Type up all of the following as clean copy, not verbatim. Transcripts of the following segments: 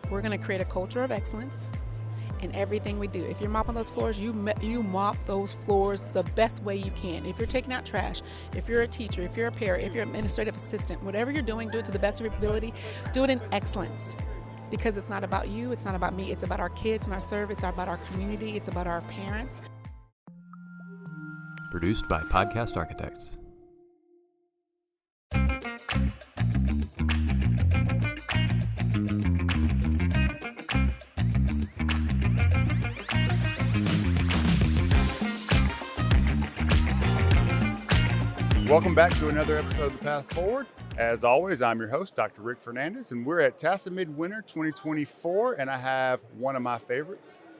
We're going to create a culture of excellence in everything we do. If you're mopping those floors, you mop those floors the best way you can. If you're taking out trash, if you're a teacher, if you're a parent, if you're an administrative assistant, whatever you're doing, do it to the best of your ability. Do it in excellence. Because it's not about you, it's not about me, it's about our kids and our serve, it's about our community, it's about our parents. Produced by Podcast Architects. Welcome back to another episode of The Path Forward. As always, I'm your host, Dr. Rick Fernandez, and we're at TASA Midwinter 2024, and I have one of my favorites,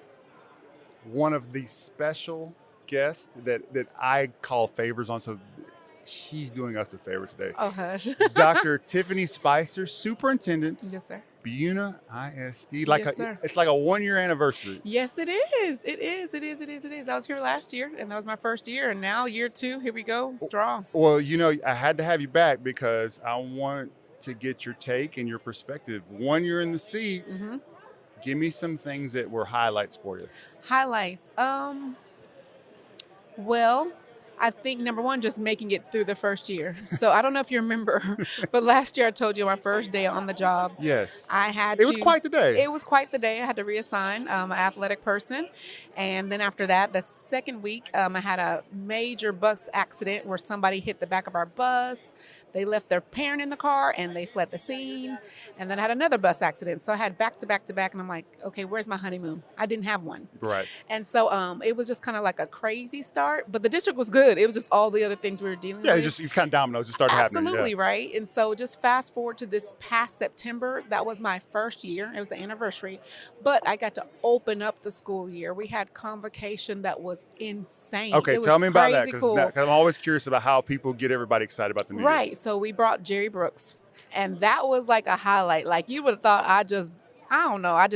one of the special guests that I call favors on, so she's doing us a favor today. Oh, hush. Dr. Tiffany Spicer, Superintendent. Yes, sir. Buna ISD. Yes, sir. It's like a 1-year anniversary. Yes, it is. It is. I was here last year, and that was my first year, and now year 2, here we go, strong. Well, I had to have you back because I want to get your take and your perspective. 1 year in the seat, Give me some things that were highlights for you. Highlights. Well, I think number one, just making it through the first year. So I don't know if you remember, but last year I told you my first day on the job. Yes. It was quite the day. It was quite the day. I had to reassign an athletic person. And then after that, the second week, I had a major bus accident where somebody hit the back of our bus. They left their parent in the car and they fled the scene. And then I had another bus accident. So I had back to back to back. And I'm like, okay, where's my honeymoon? I didn't have one. Right. And so it was just kind of like a crazy start. But the district was good. It was just all the other things we were dealing with. Yeah, it's kind of dominoes. Just started happening. Absolutely, yeah. Right. And so just fast forward to this past September. That was my first year. It was the anniversary. But I got to open up the school year. We had convocation that was insane. Okay, tell me about that, because cool. I'm always curious about how people get everybody excited about the new year. Right. So we brought Jerry Brooks, and that was like a highlight. Like you would have thought I just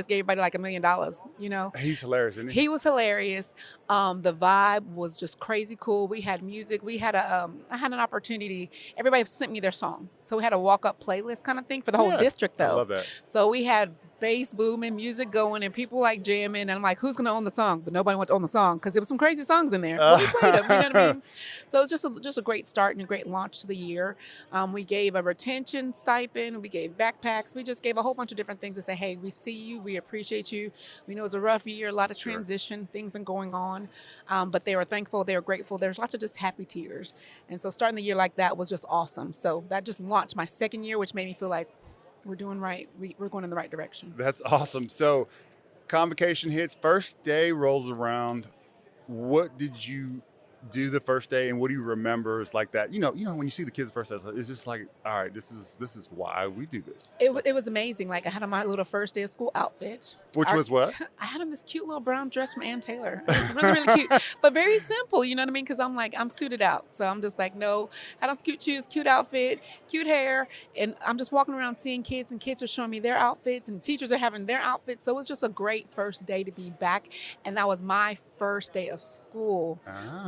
gave everybody like $1 million, He's hilarious, isn't he? He was hilarious. The vibe was just crazy cool. We had music. We had I had an opportunity. Everybody sent me their song. So we had a walk-up playlist kind of thing for the whole district, though. I love that. So we had bass booming, music going, and people like jamming. And I'm like, who's going to own the song? But nobody wanted to own the song because there was some crazy songs in there. But we played them, you know what I mean? So it's just a great start and a great launch to the year. We gave a retention stipend. We gave backpacks. We just gave a whole bunch of different things to say, hey, we see you. We appreciate you. We know it's a rough year, a lot of transition, things are going on. But they were thankful. They were grateful. There's lots of just happy tears. And so starting the year like that was just awesome. So that just launched my second year, which made me feel like we're doing right. We're going in the right direction. That's awesome. So convocation hits, first day rolls around. What did you do the first day, and what do you remember is like that? When you see the kids the first day, it's just like, all right, this is why we do this. It was amazing. Like I had on my little first day of school outfit. Which was what? I had on this cute little brown dress from Ann Taylor. It was really, really cute, but very simple. You know what I mean? Because I'm suited out. So I'm just like, no, had on cute shoes, cute outfit, cute hair. And I'm just walking around seeing kids, and kids are showing me their outfits, and teachers are having their outfits. So it was just a great first day to be back. And that was my first day of school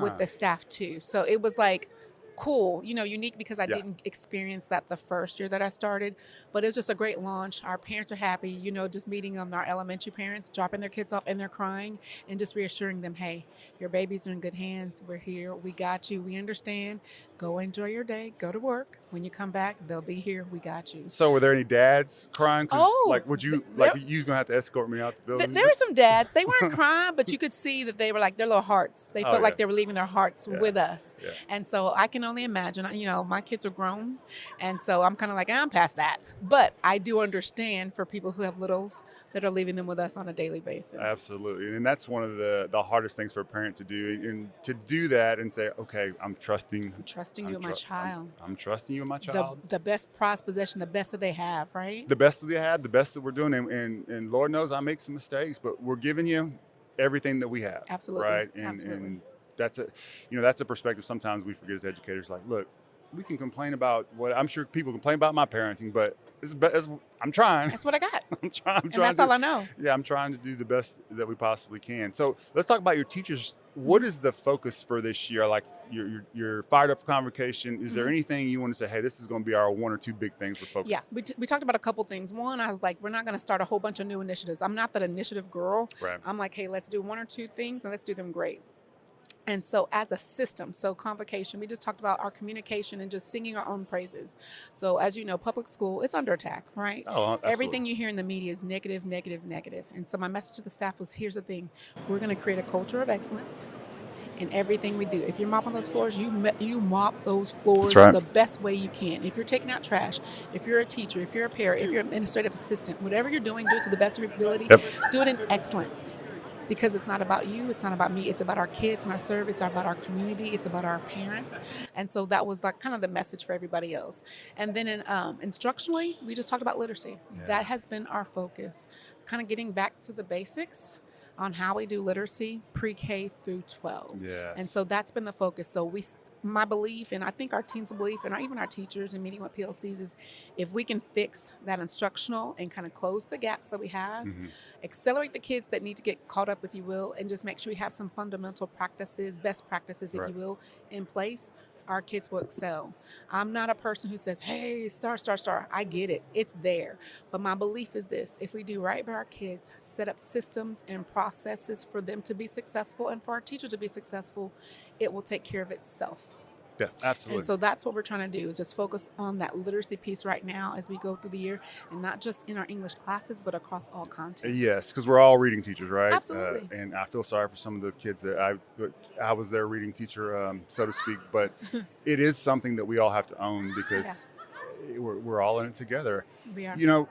with the staff too. So it was like cool, unique because I didn't experience that the first year that I started, but it was just a great launch. Our parents are happy, just meeting our elementary parents, dropping their kids off and they're crying and just reassuring them, hey, your babies are in good hands. We're here. We got you. We understand. Go enjoy your day. Go to work. When you come back, they'll be here. We got you. So were there any dads crying? You going to have to escort me out the building? There were some dads. They weren't crying, but you could see that they were like their little hearts. They felt like they were leaving their hearts with us. Yeah. And so I can only imagine, my kids are grown. And so I'm kind of like, I'm past that. But I do understand for people who have littles that are leaving them with us on a daily basis. Absolutely. And that's one of the hardest things for a parent to do. And to do that and say, okay, I'm trusting you with my child. I'm trusting you with my child. The best prized possession, the best that they have, right? The best that they have, the best that we're doing. And Lord knows I make some mistakes, but we're giving you everything that we have. Absolutely. Right? Absolutely. And that's a perspective sometimes we forget as educators. Like, look, we can complain about what I'm sure people complain about my parenting, but I'm trying. That's what I got. I'm trying. And that's all I know. Yeah, I'm trying to do the best that we possibly can. So let's talk about your teachers. What is the focus for this year? Like, you're fired up for convocation. Is there anything you want to say, hey, this is going to be our one or two big things we're focused? Yeah, we talked about a couple things. One, I was like, we're not going to start a whole bunch of new initiatives. I'm not that initiative girl. Right. I'm like, hey, let's do one or two things and let's do them great. And so as a system, so convocation, we just talked about our communication and just singing our own praises. So as you know, public school, it's under attack, right? Oh, absolutely. Everything you hear in the media is negative, negative, negative. And so my message to the staff was, here's the thing. We're going to create a culture of excellence in everything we do. If you're mopping those floors, you mop those floors the best way you can. If you're taking out trash, if you're a teacher, if you're a parent, if you're an administrative assistant, whatever you're doing, do it to the best of your ability. Do it in excellence. Because it's not about you, it's not about me, it's about our kids and our serve, it's about our community, it's about our parents. And so that was like kind of the message for everybody else. And then instructionally, we just talked about literacy. Yeah. That has been our focus. It's kind of getting back to the basics on how we do literacy pre-K through 12. Yes. And so that's been the focus. So my belief, and I think our team's belief, and even our teachers and meeting with PLCs, is if we can fix that instructional and kind of close the gaps that we have, accelerate the kids that need to get caught up, if you will, and just make sure we have some fundamental practices, best practices, if you will, in place, our kids will excel. I'm not a person who says, hey, star. I get it. It's there. But my belief is this. If we do right by our kids, set up systems and processes for them to be successful and for our teachers to be successful, it will take care of itself. Yeah, absolutely. And so that's what we're trying to do, is just focus on that literacy piece right now as we go through the year, and not just in our English classes, but across all contents. Yes, because we're all reading teachers, right? Absolutely. And I feel sorry for some of the kids that I was their reading teacher, so to speak. But it is something that we all have to own, because we're all in it together. We are. You know,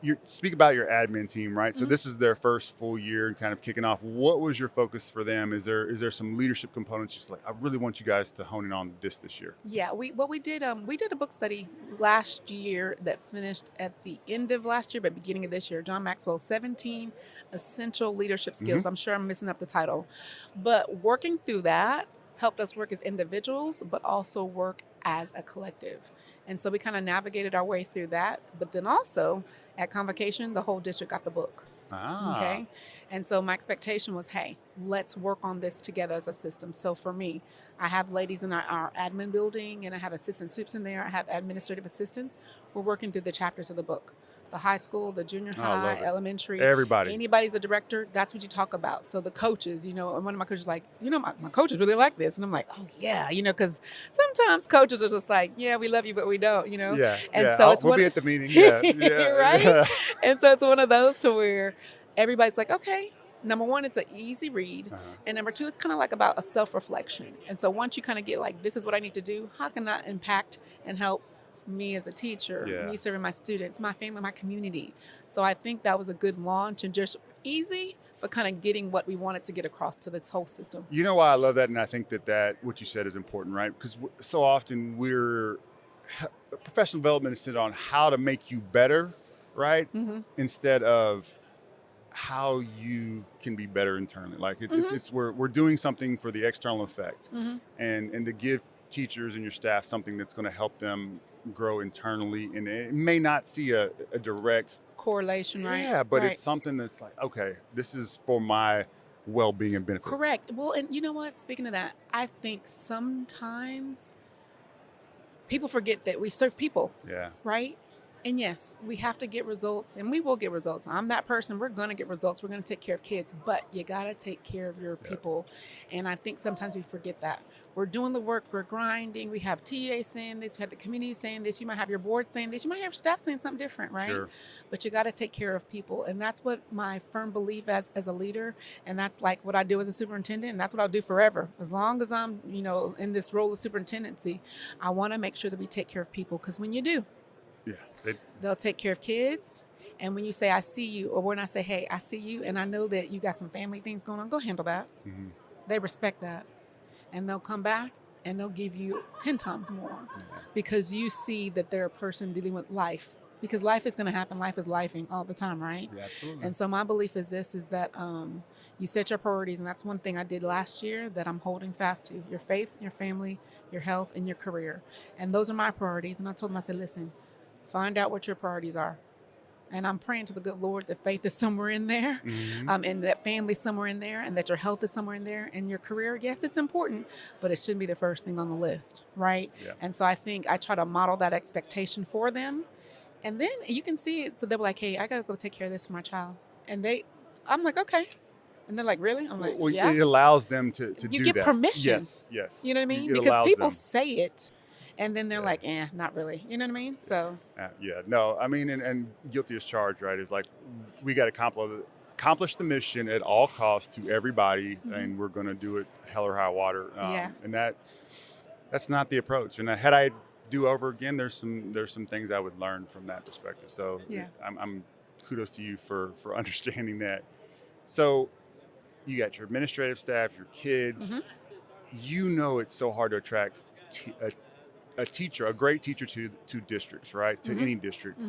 you speak about your admin team, right? So this is their first full year and kind of kicking off. What was your focus for them? Is there some leadership components? Just like, I really want you guys to hone in on this year. Yeah, we did a book study last year that finished at the end of last year, but beginning of this year. John Maxwell's 17 Essential Leadership Skills. I'm sure I'm missing up the title, but working through that helped us work as individuals, but also work as a collective. And so we kind of navigated our way through that. But then also at convocation, the whole district got the book. Okay. And so my expectation was, hey, let's work on this together as a system. So for me, I have ladies in our admin building, and I have assistant soups in there. I have administrative assistants. We're working through the chapters of the book. The high school, the junior high, elementary. Everybody. Anybody's a director, that's what you talk about. So the coaches, and one of my coaches is like, my coaches really like this. And I'm like, oh, yeah, because sometimes coaches are just like, yeah, we love you, but we don't, Yeah. And so we'll be at the meeting. Yeah. Right? Yeah. And so it's one of those to where everybody's like, okay. Number one, it's an easy read. And number two, it's kind of like about a self-reflection. And so once you kind of get like, this is what I need to do, how can that impact and help me as a teacher, me serving my students, my family, my community? So I think that was a good launch, and just easy, but kind of getting what we wanted to get across to this whole system. You know why I love that? And I think that what you said is important, right? Because so often professional development is centered on how to make you better, right? Instead of how you can be better internally. Like we're doing something for the external effect, and to give teachers and your staff something that's going to help them grow internally, and it may not see a direct correlation, right? Yeah, but it's something that's like, okay, this is for my well-being and benefit. Correct. Well, and you know what? Speaking of that, I think sometimes people forget that we serve people. Yeah. Right? And yes, we have to get results, and we will get results. I'm that person. We're going to get results. We're going to take care of kids, but you got to take care of your people. And I think sometimes we forget that. We're doing the work. We're grinding. We have TA saying this. We have the community saying this. You might have your board saying this. You might have your staff saying something different, right? Sure. But you got to take care of people. And that's what my firm belief as a leader. And that's like what I do as a superintendent. And that's what I'll do forever. As long as I'm, in this role of superintendency, I want to make sure that we take care of people. Because when you do, they'll take care of kids. And when you say, I see you, or when I say, hey, I see you, and I know that you got some family things going on, go handle that. They respect that. And they'll come back and they'll give you 10 times more because you see that they're a person dealing with life. Because life is going to happen. Life is lifing all the time, right? Yeah, absolutely. And so my belief is that you set your priorities. And that's one thing I did last year that I'm holding fast to. Your faith, your family, your health, and your career. And those are my priorities. And I told them, I said, listen, find out what your priorities are And I'm praying to the good Lord that faith is somewhere in there, and that family somewhere in there, and that your health is somewhere in there, and your career. Yes, it's important, but it shouldn't be the first thing on the list, right? Yeah. And so I think I try to model that expectation for them, and then you can see it. So they'll be like, "Hey, I gotta go take care of this for my child," and I'm like, "Okay," and they're like, "Really?" I'm like, Well, "Yeah." it allows them to You do give that. permission. Yes, yes. You know what I mean? It Because allows people them. say it, and then they're like, not really. You know what I mean? So No, I mean, and guilty as charged, right? Is like, we got to accomplish the mission at all costs to everybody, and we're going to do it hell or high water. And that's not the approach. And had I do over again, there's some things I would learn from that perspective. So I'm kudos to you for understanding that. So you got your administrative staff, your kids. You know, it's so hard to attract a great teacher to districts, right? To any district.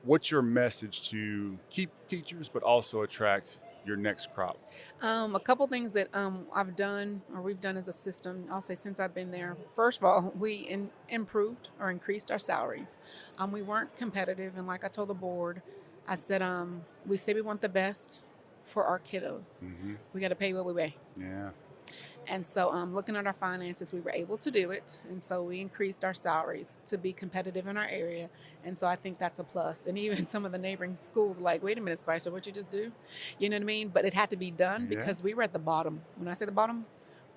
What's your message to keep teachers, but also attract your next crop? A couple things that I've done or we've done as a system, I'll say since I've been there. First of all, we improved or increased our salaries. We weren't competitive, and like I told the board, I said we say we want the best for our kiddos. We got to pay what we weigh. Yeah. And so looking at our finances, we were able to do it. And so we increased our salaries to be competitive in our area. And so I think that's a plus. And even some of the neighboring schools like, wait a minute, Spicer, what'd you just do? You know what I mean? But it had to be done because we were at the bottom. When I say the bottom,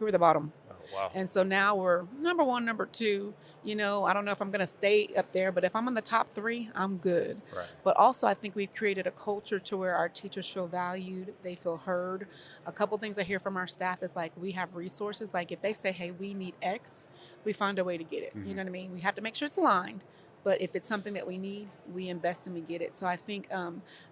we were the bottom. Oh, wow. And so now we're number one, number two. You know, I don't know if I'm going to stay up there, but if I'm in the top three, I'm good. Right. But also I think we've created a culture to where our teachers feel valued, they feel heard. A couple things I hear from our staff is like, we have resources. Like if they say, hey, we need X, we find a way to get it. You know what I mean? We have to make sure it's aligned. But if it's something that we need, we invest and we get it. So I think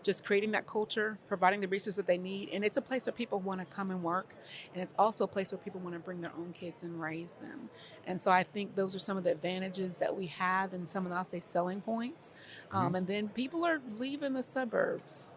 just creating that culture, providing the resources that they need, and it's a place where people want to come and work, and it's also a place where people want to bring their own kids and raise them. And so I think those are some of the advantages that we have and some of the, I'll say, selling points. And then people are leaving the suburbs.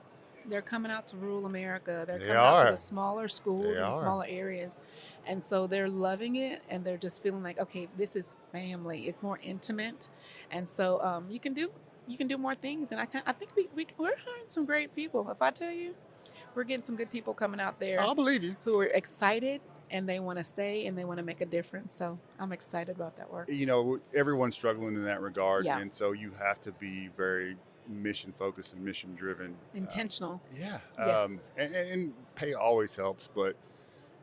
They're coming out to rural America. They're coming out to the smaller schools and smaller areas. And so they're loving it, and they're just feeling like, okay, this is family. It's more intimate. And so you can do more things. And I think we're hiring some great people. If I tell you, we're getting some good people coming out there. I'll believe you. Who are excited, and they want to stay, and they want to make a difference. So I'm excited about that work. You know, everyone's struggling in that regard. Yeah. And so you have to be very mission focused and mission driven. Intentional. Yes. And pay always helps, but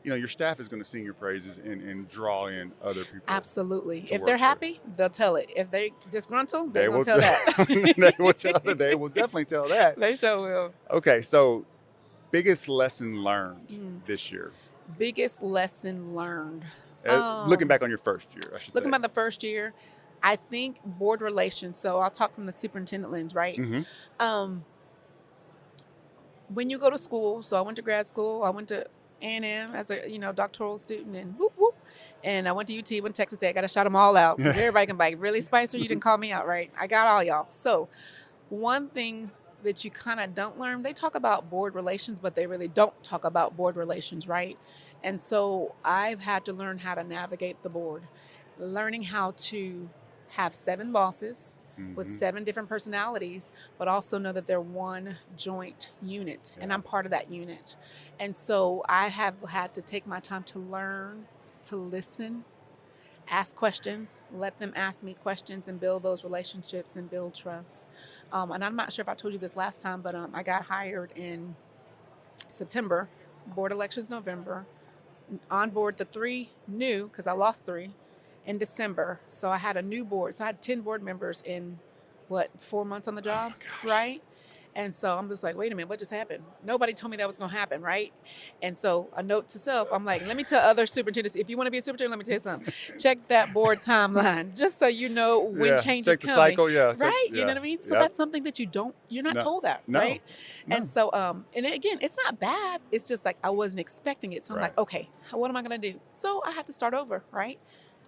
you know, your staff is going to sing your praises and draw in other people. Absolutely. If they're happy, they'll tell it. If they disgruntled, they will tell that. They will definitely tell that. They sure will. Okay, so biggest lesson learned this year. Biggest lesson learned. Looking back on your first year, I should say. Looking back the first year, I think board relations. So I'll talk from the superintendent lens, right? When you go to school, so I went to grad school. I went to A&M as a doctoral student, and whoop whoop. And I went to UT, went to Texas Tech. I got to shout them all out because everybody can be like, really, Spicer? You didn't call me out, right? I got all y'all. So one thing that you kind of don't learn, they talk about board relations, but they really don't talk about board relations, right? And so I've had to learn how to navigate the board, learning how to have 7 bosses with 7 different personalities, but also know that they're one joint unit, and I'm part of that unit. And so I have had to take my time to learn, to listen, ask questions, let them ask me questions, and build those relationships and build trust. And I'm not sure if I told you this last time, but I got hired in September, board elections November, on board the 3 new, because I lost 3, in December. So I had a new board. So I had 10 board members in 4 months on the job, right? And so I'm just like, wait a minute, what just happened? Nobody told me that was going to happen, right? And so a note to self, I'm like, let me tell other superintendents, if you want to be a superintendent, let me tell you something. Check that board timeline, just so you know when change is coming. Check the cycle, right? You know what I mean? So that's something that you're not told that, right? No. And so, and again, it's not bad. It's just like I wasn't expecting it. So I'm like, okay, what am I going to do? So I had to start over, right?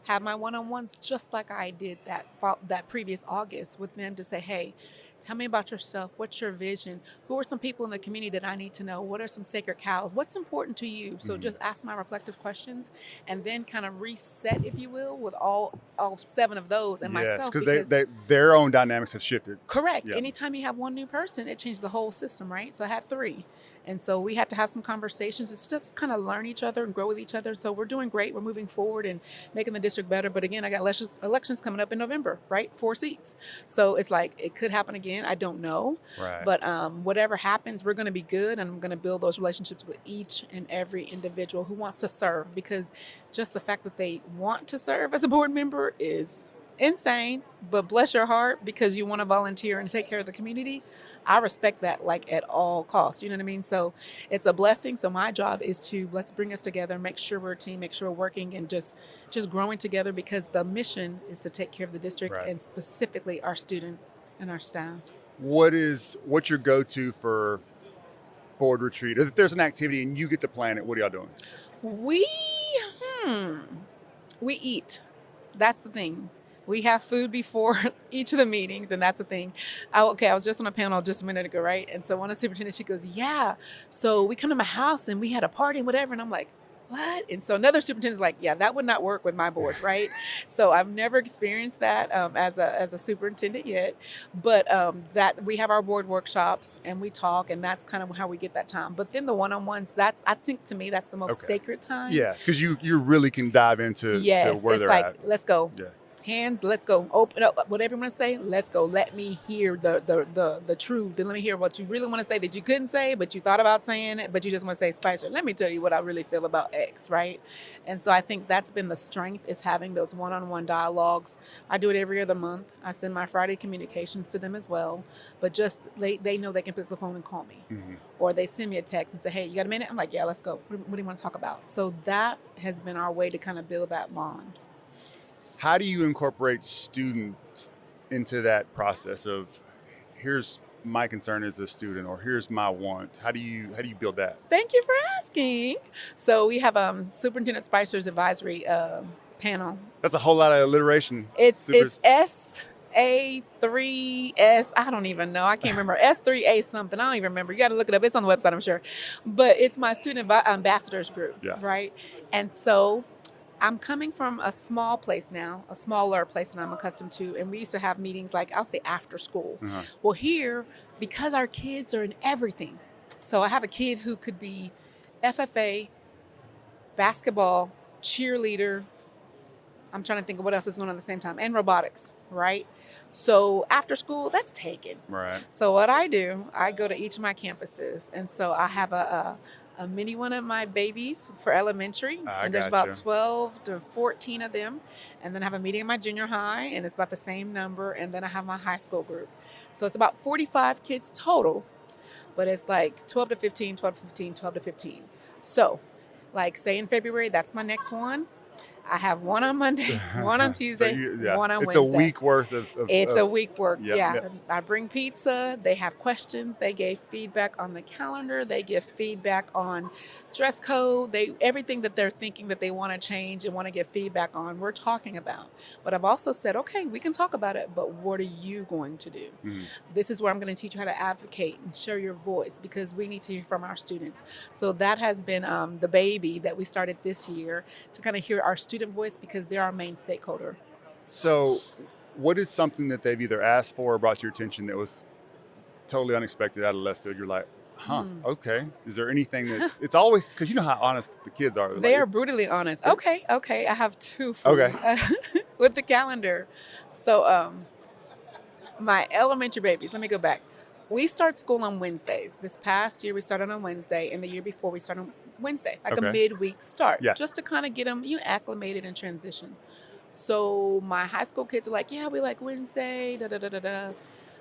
Have my one-on-ones just like I did that previous August with them to say, hey, Tell me about yourself. What's your vision? Who are some people in the community that I need to know? What are some sacred cows? What's important to you? So just ask my reflective questions and then kind of reset, if you will, with all 7 of those and Yes, myself. because their own dynamics have shifted. Correct. Yep. Anytime you have one new person, it changes the whole system, right? So I had 3. And so we had to have some conversations. It's just kind of learn each other and grow with each other. So we're doing great. We're moving forward and making the district better. But again, I got elections coming up in November, right? 4 seats. So it's like it could happen again. I don't know. Right. But whatever happens, we're going to be good. And I'm going to build those relationships with each and every individual who wants to serve. Because just the fact that they want to serve as a board member is insane. But bless your heart, because you want to volunteer and take care of the community. I respect that, like, at all costs. You know what I mean? So it's a blessing. So my job is to let's bring us together, make sure we're a team, make sure we're working and just growing together, because the mission is to take care of the district and specifically our students and our staff. What's your go-to for board retreat? If there's an activity and you get to plan it, what are y'all doing? We eat. That's the thing. We have food before each of the meetings, and that's the thing. I was just on a panel just a minute ago, right? And so one of the superintendents, she goes, yeah. So we come to my house and we had a party and whatever. And I'm like, what? And so another superintendent's like, yeah, that would not work with my board, right? So I've never experienced that as a superintendent yet. But that we have our board workshops and we talk, and that's kind of how we get that time. But then the one-on-ones, I think to me, that's the most sacred time. Yes, because you really can dive into to where they're like, at. Let's go. Yeah. Hands, let's go. Open up. Whatever you want to say, let's go. Let me hear the truth. Then let me hear what you really want to say that you couldn't say, but you thought about saying it, but you just want to say, Spicer, let me tell you what I really feel about X, right? And so I think that's been the strength, is having those one-on-one dialogues. I do it every other month. I send my Friday communications to them as well. But just they know they can pick up the phone and call me. Mm-hmm. Or they send me a text and say, hey, you got a minute? I'm like, yeah, let's go. What do you want to talk about? So that has been our way to kind of build that bond. How do you incorporate students into that process of, here's my concern as a student, or here's my want? How do you build that? Thank you for asking. So we have Superintendent Spicer's advisory panel. That's a whole lot of alliteration. It's SA3S. I don't even know. I can't remember. S3A something. I don't even remember. You got to look it up. It's on the website, I'm sure. But it's my student ambassadors group, right? And so I'm coming from a smaller place now, than I'm accustomed to. And we used to have meetings like, I'll say after school. Uh-huh. Well, here, because our kids are in everything. So I have a kid who could be FFA, basketball, cheerleader. I'm trying to think of what else is going on at the same time. And robotics, right? So after school, that's taken. Right. So what I do, I go to each of my campuses. And so I have a mini one of my babies for elementary, and there's about 12 to 14 of them. And then I have a meeting in my junior high, and it's about the same number. And then I have my high school group. So it's about 45 kids total, but it's like 12 to 15, 12 to 15, 12 to 15. So like say in February, that's my next one. I have one on Monday, one on Tuesday, one on Wednesday. It's a week worth of a week worth, Yep. I bring pizza. They have questions. They gave feedback on the calendar. They give feedback on dress code. Everything that they're thinking that they want to change and want to get feedback on, we're talking about. But I've also said, okay, we can talk about it, but what are you going to do? Mm-hmm. This is where I'm going to teach you how to advocate and share your voice, because we need to hear from our students. So that has been the baby that we started this year, to kind of hear our student voice, because they're our main stakeholder. So what is something that they've either asked for or brought to your attention that was totally unexpected, out of left field? You're like, okay. Is there anything that's, it's always, because you know how honest the kids are. They are brutally honest. Okay. I have 2 for you. With the calendar. So my elementary babies, let me go back. We start school on Wednesdays. This past year we started on Wednesday, and the year before we started on Wednesday, like a midweek start, just to kind of get them acclimated and transition. So my high school kids are like, yeah, we like Wednesday,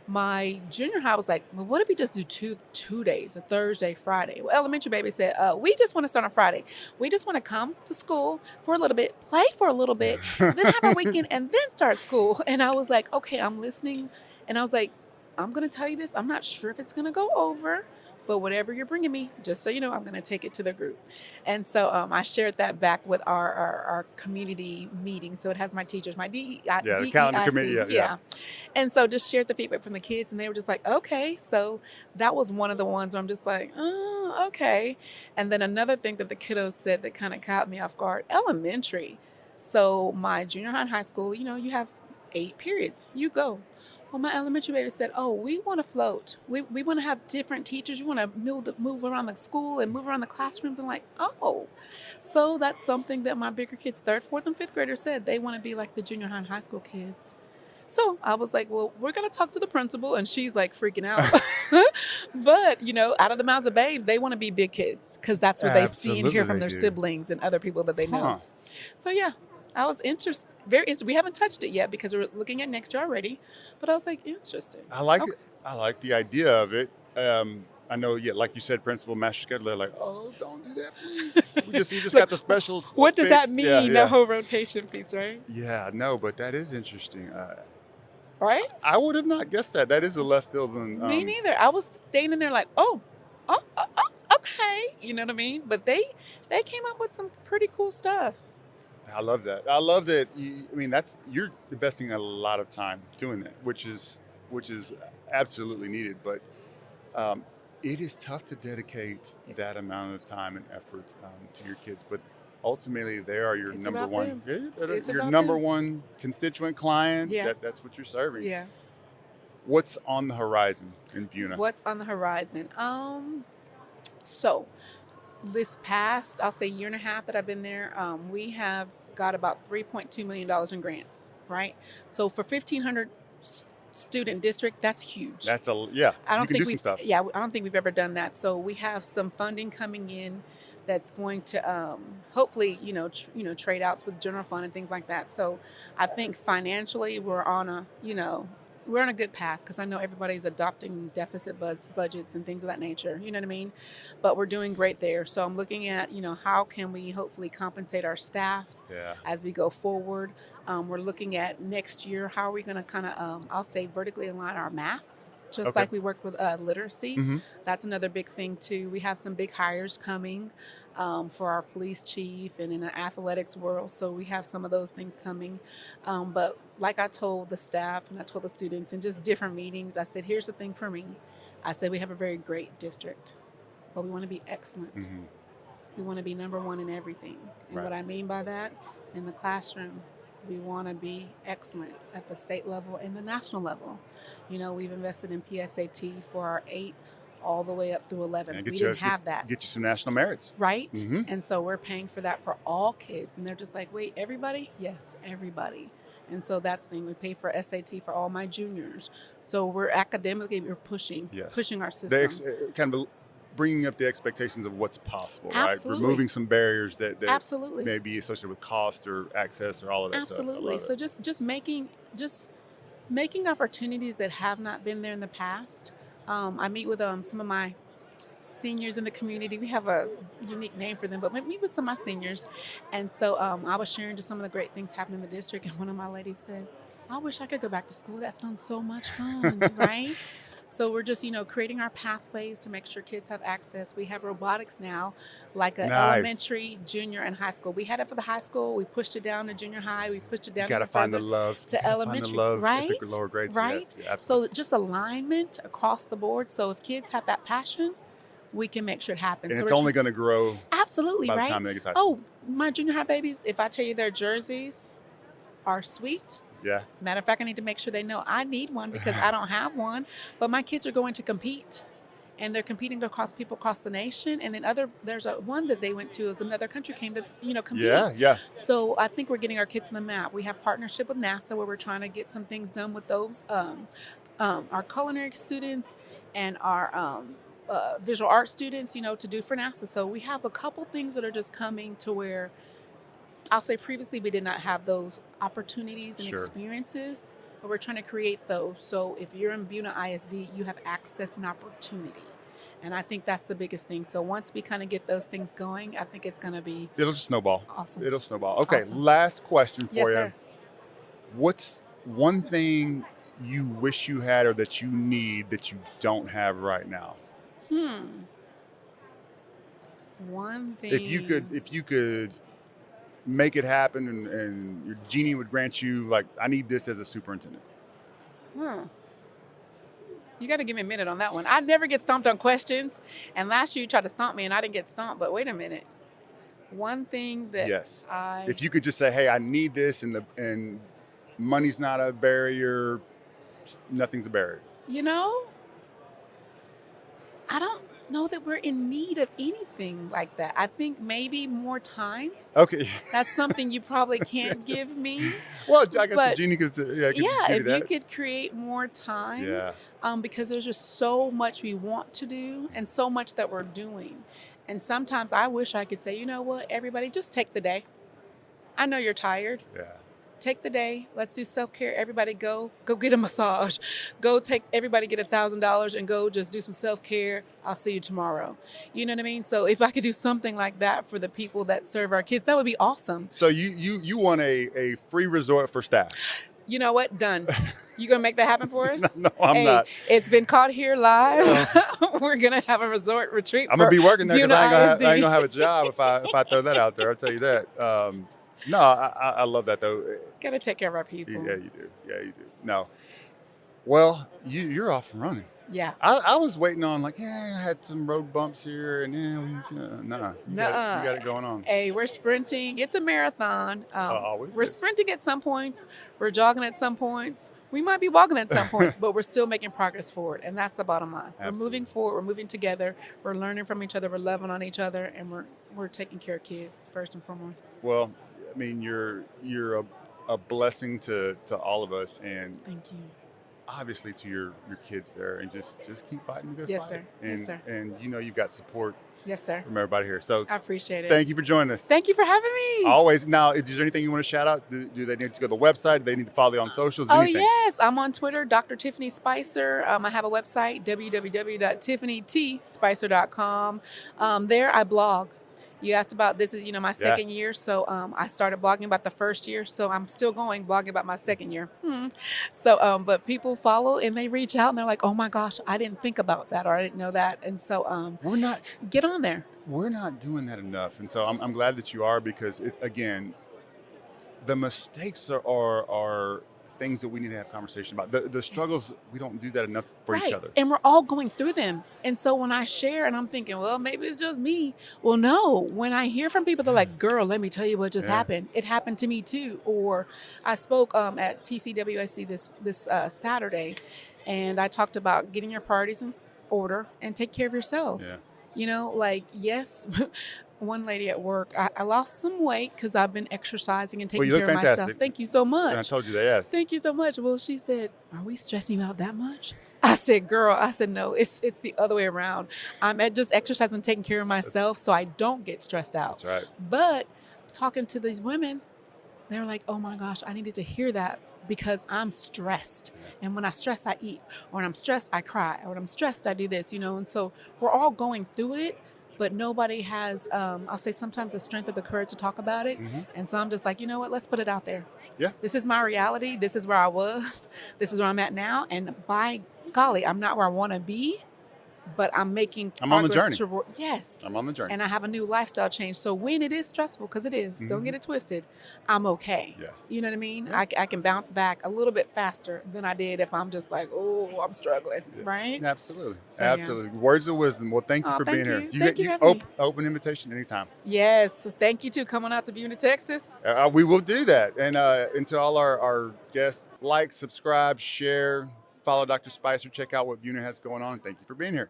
My junior high was like, well, what if we just do two days, a Thursday, Friday? Well, elementary baby said, we just want to start on Friday. We just want to come to school for a little bit, play for a little bit, then have a weekend, and then start school. And I was like, okay, I'm listening. And I was like, I'm going to tell you this. I'm not sure if it's going to go over, but whatever you're bringing me, just so you know, I'm going to take it to the group. And so I shared that back with our community meeting. So it has my teachers, my The calendar committee. Yeah. And so just shared the feedback from the kids, and they were just like, okay. So that was one of the ones where I'm just like, oh, okay. And then another thing that the kiddos said that kind of caught me off guard, elementary. So my junior high and high school, you have 8 periods. You go. Well, my elementary baby said, oh, we want to float. We want to have different teachers. We want to move around the school and move around the classrooms. I'm like, oh. So that's something that my bigger kids, 3rd, 4th, and 5th graders said. They want to be like the junior high and high school kids. So I was like, well, we're going to talk to the principal. And she's like freaking out. But, out of the mouths of babes, they want to be big kids because that's what they see and hear from their siblings and other people that they know. So, yeah. I was very interested. We haven't touched it yet because we're looking at next year already, but I was like, interesting. I like it. I like the idea of it. I know, like you said, principal, master scheduler, like, oh, don't do that, please. We just got the specials. What does fixed. that mean? The whole rotation piece, right? Yeah, no, but that is interesting. Right? I would have not guessed that. That is a left field. Me neither. I was standing there like, oh, okay. You know what I mean? But they came up with some pretty cool stuff. I love that. I love that. You're investing a lot of time doing that, which is absolutely needed. But it is tough to dedicate that amount of time and effort to your kids. But ultimately, they are your number one. Your number one constituent client. Yeah. That's what you're serving. Yeah. What's on the horizon in Buna? What's on the horizon? So this past, I'll say, year and a half that I've been there, we have got about $3.2 million in grants, right? So for 1,500 student district, that's huge. That's I don't think some stuff. Yeah, I don't think we've ever done that. So we have some funding coming in that's going to hopefully, trade outs with general fund and things like that. So I think financially we're on a good path because I know everybody's adopting deficit budgets and things of that nature. You know what I mean? But we're doing great there. So I'm looking at, how can we hopefully compensate our staff as we go forward. We're looking at next year, how are we going to kind of, I'll say, vertically align our math, just like we work with literacy. Mm-hmm. That's another big thing, too. We have some big hires coming for our police chief and in the athletics world. So we have some of those things coming. But like I told the staff and I told the students in just different meetings, I said, here's the thing for me. I said, we have a very great district, but we want to be excellent. Mm-hmm. We want to be number one in everything. And what I mean by that, in the classroom, we want to be excellent at the state level and the national level. We've invested in PSAT for our 8 all the way up through 11. We didn't have that. Get you some national merits. Right? Mm-hmm. And so we're paying for that for all kids. And they're just like, wait, everybody? Yes, everybody. And so that's the thing. We pay for SAT for all my juniors. So we're pushing our system. Kind of bringing up the expectations of what's possible, Absolutely. Right? Removing some barriers that Absolutely. may be associated with cost or access or all of that Absolutely. stuff. So just making opportunities that have not been there in the past. I meet with some of my seniors in the community. We have a unique name for them, but meet with some of my seniors. And so I was sharing just some of the great things happening in the district. And one of my ladies said, I wish I could go back to school. That sounds so much fun, right? So we're just, creating our pathways to make sure kids have access. We have robotics now, like elementary, junior, and high school. We had it for the high school. We pushed it down to junior high. We pushed it down to find the love to elementary, find the love right? At the lower grades. Right. Yes, yeah, so just alignment across the board. So if kids have that passion, we can make sure it happens. And it's only going to grow. Absolutely, by right? the time they get to high school. My junior high babies, if I tell you their jerseys are sweet. Yeah. Matter of fact, I need to make sure they know I need one because I don't have one. But my kids are going to compete, and they're competing across the nation. And then there's one that they went to is another country came to compete. Yeah. So I think we're getting our kids on the map. We have partnership with NASA where we're trying to get some things done with those our culinary students and our visual art students, to do for NASA. So we have a couple things that are just coming to where I'll say previously we did not have those opportunities and experiences, but we're trying to create those. So if you're in Buna ISD, you have access and opportunity. And I think that's the biggest thing. So once we kind of get those things going, I think it's going to be... It'll just snowball. Awesome. It'll snowball. Okay, awesome. Last question for yes, you. Sir. What's one thing you wish you had or that you need that you don't have right now? One thing. If you could make it happen and your genie would grant you, like, I need this as a superintendent. You got to give me a minute on that one. I never get stomped on questions. And last year you tried to stomp me and I didn't get stomped. But wait a minute. One thing that Yes. If you could just say, hey, I need this, and money's not a barrier, nothing's a barrier. You know, I don't know that we're in need of anything like that. I think maybe more time. Okay. That's something you probably can't give me. Well, I guess But the genie could give if you you that. could create more time. Yeah. Because there's just so much we want to do and so much that we're doing. And sometimes I wish I could say, you know what, everybody, just take the day. I know you're tired. Yeah. Take the day. Let's do self-care. Everybody go get a massage. Everybody get $1,000 and go just do some self-care. I'll see you tomorrow. You know what I mean? So if I could do something like that for the people that serve our kids, that would be awesome. So you want a free resort for staff? You know what? Done. You gonna make that happen for us? No, I'm not. It's been caught here live. We're gonna have a resort retreat. I'm gonna be working there because I ain't Buna gonna have a job if I throw that out there. I'll tell you that. No, I love that though. Gotta take care of our people. Yeah, you do. Yeah, you do. No. Well, you're off and running. Yeah. I was waiting on, like, I had some road bumps here, and you got it going on. Hey, we're sprinting. It's a marathon. Always we're is. sprinting at some points. We're jogging at some points. We might be walking at some points, but we're still making progress forward, and that's the bottom line. Absolutely. We're moving forward. We're moving together. We're learning from each other. We're loving on each other, and we're taking care of kids first and foremost. Well, I mean, you're a blessing to all of us, and Thank you. obviously to your kids there, and just keep fighting the good Yes, fight. sir. And, Yes, sir. And you've got support Yes, sir. from everybody here. So I appreciate it. thank you for joining us. Thank you for having me. Always. Now, is there anything you want to shout out? Do they need to go to the website? Do they need to follow you on socials? Oh, Anything? yes. I'm on Twitter, Dr. Tiffany Spicer. I have a website, www.tiffanytspicer.com. There I blog. You asked about this is, my second year. So I started blogging about the first year. So I'm still blogging about my second year. So, but people follow and they reach out and they're like, oh my gosh, I didn't think about that or I didn't know that. And so get on there. We're not doing that enough. And so I'm glad that you are, because it's, again, the mistakes are things that we need to have conversation about. The struggles, we don't do that enough for each other. And we're all going through them. And so when I share and I'm thinking, well, maybe it's just me. Well, no, when I hear from people, they're like, girl, let me tell you what just happened. It happened to me too. Or I spoke at TCWSC this Saturday, and I talked about getting your priorities in order and take care of yourself. Yeah. Yes, one lady at work, I lost some weight because I've been exercising and taking you look care of fantastic. myself. Thank you so much. And I told you that, yes. Thank you so much. Well, she said, are we stressing you out that much? I said, girl, no, it's the other way around. I'm just exercising, taking care of myself so I don't get stressed out. That's right. But talking to these women, they're like, oh my gosh, I needed to hear that because I'm stressed. And when I stress, I eat. Or when I'm stressed, I cry. Or when I'm stressed, I do this, And so we're all going through it. But nobody has, I'll say sometimes the strength or the courage to talk about it. Mm-hmm. And so I'm just like, you know what, let's put it out there. Yeah. This is my reality. This is where I was. This is where I'm at now. And by golly, I'm not where I want to be, but I'm making progress. I'm on the journey. Yes. I'm on the journey. And I have a new lifestyle change. So when it is stressful, because it is, don't get it twisted, I'm okay. Yeah. You know what I mean? Yeah. I can bounce back a little bit faster than I did if I'm just like, oh, I'm struggling, right? Absolutely. So, Absolutely. Words of wisdom. Well, thank you for being here. Thank you for having me. Open invitation anytime. Yes. Thank you, too. Coming out to Buna, Texas. We will do that. And to all our guests, like, subscribe, share, follow Dr. Spicer, check out what Buna has going on. And thank you for being here.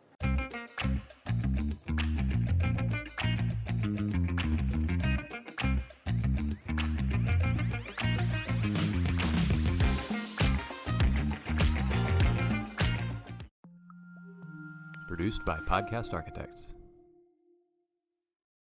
Produced by Podcast Architects.